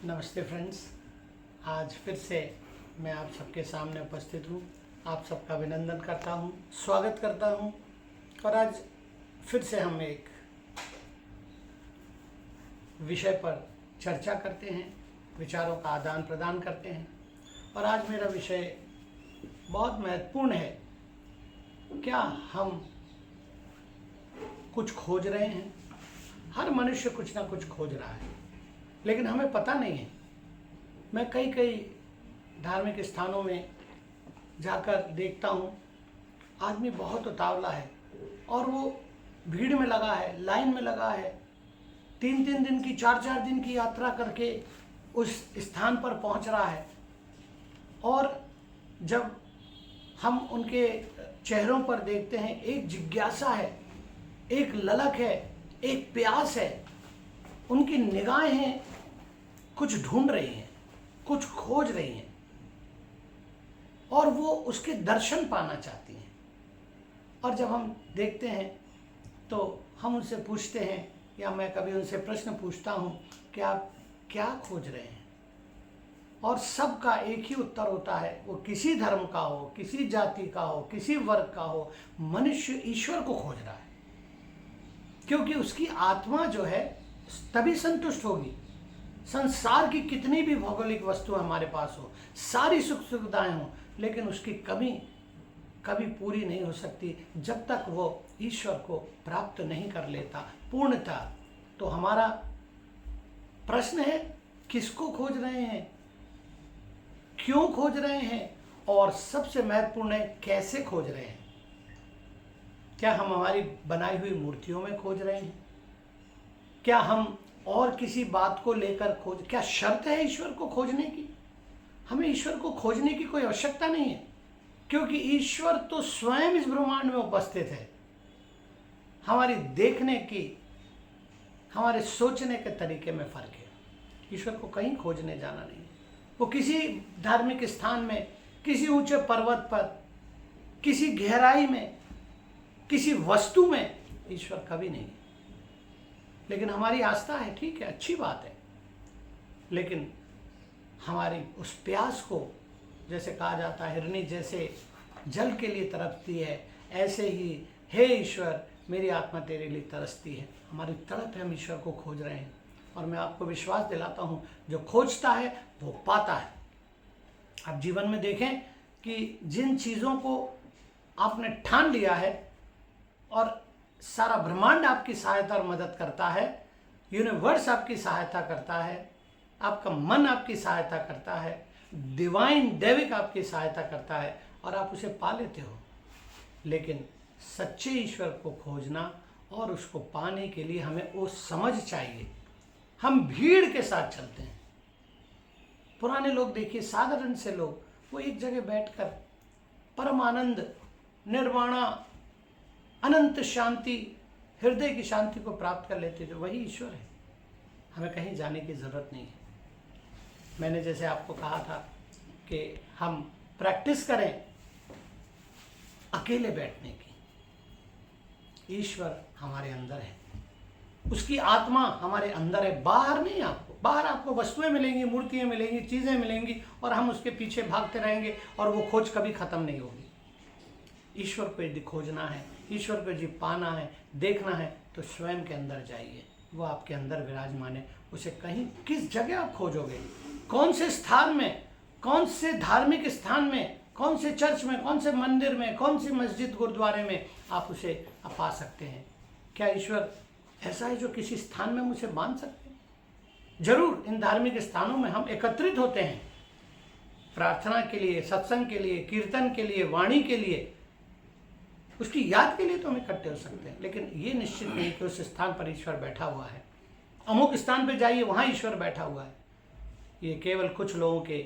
नमस्ते फ्रेंड्स, आज फिर से मैं आप सबके सामने उपस्थित हूँ। आप सबका अभिनंदन करता हूँ, स्वागत करता हूँ। और आज फिर से हम एक विषय पर चर्चा करते हैं, विचारों का आदान प्रदान करते हैं। और आज मेरा विषय बहुत महत्वपूर्ण है। क्या हम कुछ खोज रहे हैं? हर मनुष्य कुछ ना कुछ खोज रहा है, लेकिन हमें पता नहीं है। मैं कई धार्मिक स्थानों में जाकर देखता हूँ, आदमी बहुत उतावला है और वो भीड़ में लगा है, लाइन में लगा है। 3-3 दिन की, 4-4 दिन की यात्रा करके उस स्थान पर पहुँच रहा है। और जब हम उनके चेहरों पर देखते हैं, एक जिज्ञासा है, एक ललक है, एक प्यास है। उनकी निगाहें कुछ ढूंढ रही हैं, कुछ खोज रही हैं और वो उसके दर्शन पाना चाहती हैं। और जब हम देखते हैं तो हम उनसे पूछते हैं, या मैं कभी उनसे प्रश्न पूछता हूँ कि आप क्या खोज रहे हैं? और सबका एक ही उत्तर होता है, वो किसी धर्म का हो, किसी जाति का हो, किसी वर्ग का हो, मनुष्य ईश्वर को खोज रहा है। क्योंकि उसकी आत्मा जो है तभी संतुष्ट होगी। संसार की कितनी भी भौगोलिक वस्तु हमारे पास हो, सारी सुख सुविधाएं हो, लेकिन उसकी कमी कभी पूरी नहीं हो सकती जब तक वो ईश्वर को प्राप्त नहीं कर लेता पूर्णता। तो हमारा प्रश्न है, किसको खोज रहे हैं, क्यों खोज रहे हैं, और सबसे महत्वपूर्ण है, कैसे खोज रहे हैं? क्या हम हमारी बनाई हुई मूर्तियों में खोज रहे हैं? क्या हम और किसी बात को लेकर क्या शर्त है ईश्वर को खोजने की? हमें ईश्वर को खोजने की कोई आवश्यकता नहीं है, क्योंकि ईश्वर तो स्वयं इस ब्रह्मांड में उपस्थित है। हमारी देखने की, हमारे सोचने के तरीके में फर्क है। ईश्वर को कहीं खोजने जाना नहीं है। वो किसी धार्मिक स्थान में, किसी ऊंचे पर्वत पर, किसी गहराई में, किसी वस्तु में ईश्वर कभी नहीं है। लेकिन हमारी आस्था है, ठीक है, अच्छी बात है, लेकिन हमारी उस प्यास को, जैसे कहा जाता है, हिरनी जैसे जल के लिए तरसती है, ऐसे ही हे ईश्वर, मेरी आत्मा तेरे लिए तरसती है। हमारी तड़प है, हम ईश्वर को खोज रहे हैं। और मैं आपको विश्वास दिलाता हूँ, जो खोजता है वो पाता है। आप जीवन में देखें कि जिन चीज़ों को आपने ठान लिया है और सारा ब्रह्मांड आपकी सहायता और मदद करता है, यूनिवर्स आपकी सहायता करता है, आपका मन आपकी सहायता करता है, डिवाइन दैविक आपकी सहायता करता है और आप उसे पा लेते हो। लेकिन सच्चे ईश्वर को खोजना और उसको पाने के लिए हमें वो समझ चाहिए। हम भीड़ के साथ चलते हैं। पुराने लोग देखिए, साधारण से लोग, वो एक जगह बैठकर परम आनंद, निर्वाणा, अनंत शांति, हृदय की शांति को प्राप्त कर लेते थे। वही ईश्वर है। हमें कहीं जाने की ज़रूरत नहीं है। मैंने जैसे आपको कहा था कि हम प्रैक्टिस करें अकेले बैठने की। ईश्वर हमारे अंदर है, उसकी आत्मा हमारे अंदर है, बाहर नहीं। बाहर आपको वस्तुएं मिलेंगी, मूर्तियाँ मिलेंगी, चीज़ें मिलेंगी, और हम उसके पीछे भागते रहेंगे और वो खोज कभी ख़त्म नहीं होगी। ईश्वर को यदि खोजना है, ईश्वर को यदि पाना है, देखना है, तो स्वयं के अंदर जाइए। वो आपके अंदर विराजमान है। उसे कहीं, किस जगह आप खोजोगे? कौन से स्थान में, कौन से धार्मिक स्थान में, कौन से चर्च में, कौन से मंदिर में, कौन सी मस्जिद, गुरुद्वारे में आप उसे पा सकते हैं? क्या ईश्वर ऐसा है जो किसी स्थान में हम उसे मान सकते हैं? जरूर इन धार्मिक स्थानों में हम एकत्रित होते हैं प्रार्थना के लिए, सत्संग के लिए, कीर्तन के लिए, वाणी के लिए, उसकी याद के लिए तो हम इकट्ठे हो सकते हैं। लेकिन ये निश्चित नहीं कि उस स्थान पर ईश्वर बैठा हुआ है। अमुक स्थान पर जाइए, वहाँ ईश्वर बैठा हुआ है। ये केवल कुछ लोगों के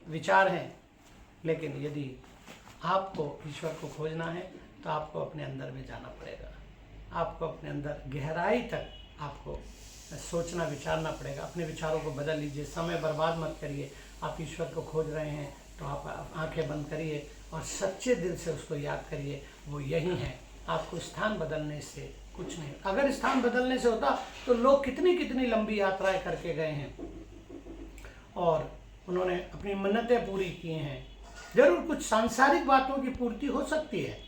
विचार हैं। लेकिन यदि आपको ईश्वर को खोजना है तो आपको अपने अंदर में जाना पड़ेगा। आपको अपने अंदर गहराई तक आपको सोचना, विचारना पड़ेगा। अपने विचारों को बदल लीजिए, समय बर्बाद मत करिए। आप ईश्वर को खोज रहे हैं तो आप आंखें बंद करिए और सच्चे दिल से उसको याद करिए। वो यही है। आपको स्थान बदलने से कुछ नहीं। अगर स्थान बदलने से होता तो लोग कितनी कितनी लंबी यात्राएं करके गए हैं। और उन्होंने अपनी मन्नतें पूरी की हैं। ज़रूर कुछ सांसारिक बातों की पूर्ति हो सकती है।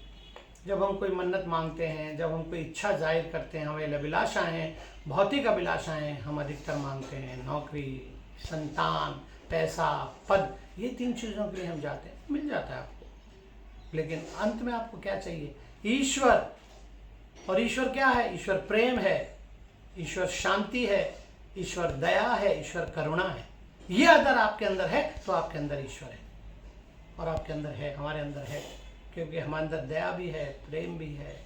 जब हम कोई मन्नत मांगते हैं, जब हम कोई इच्छा जाहिर करते हैं, हमें अभिलाषाएँ, भौतिक अभिलाषाएँ हम अधिकतर मांगते हैं, नौकरी, संतान, पैसा, पद, ये 3 चीज़ों के लिए हम जाते हैं, मिल जाता है आपको। लेकिन अंत में आपको क्या चाहिए? ईश्वर। और ईश्वर क्या है? ईश्वर प्रेम है, ईश्वर शांति है, ईश्वर दया है, ईश्वर करुणा है। ये अगर आपके अंदर है तो आपके अंदर ईश्वर है, और आपके अंदर है, हमारे अंदर है, क्योंकि हमारे अंदर दया भी है, प्रेम भी है,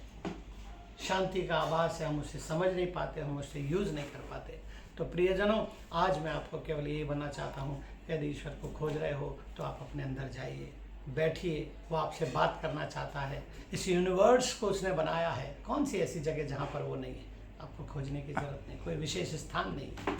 शांति का आभास है। हम उसे समझ नहीं पाते, हम उसे यूज़ नहीं कर पाते। तो प्रियजनों, आज मैं आपको केवल यही बनना चाहता हूँ, यदि ईश्वर को खोज रहे हो तो आप अपने अंदर जाइए, बैठिए, वो आपसे बात करना चाहता है। इस यूनिवर्स को उसने बनाया है, कौन सी ऐसी जगह जहाँ पर वो नहीं है? आपको खोजने की ज़रूरत नहीं, कोई विशेष स्थान नहीं।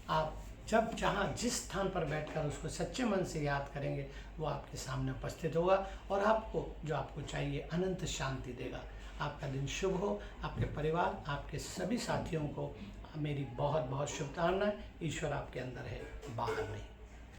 आप जब जहाँ जिस स्थान पर बैठकर उसको सच्चे मन से याद करेंगे, वो आपके सामने उपस्थित होगा और आपको जो आपको चाहिए अनंत शांति देगा। आपका दिन शुभ हो। आपके परिवार, आपके सभी साथियों को मेरी बहुत बहुत शुभकामनाएं। ईश्वर आपके अंदर है, बाहर नहीं।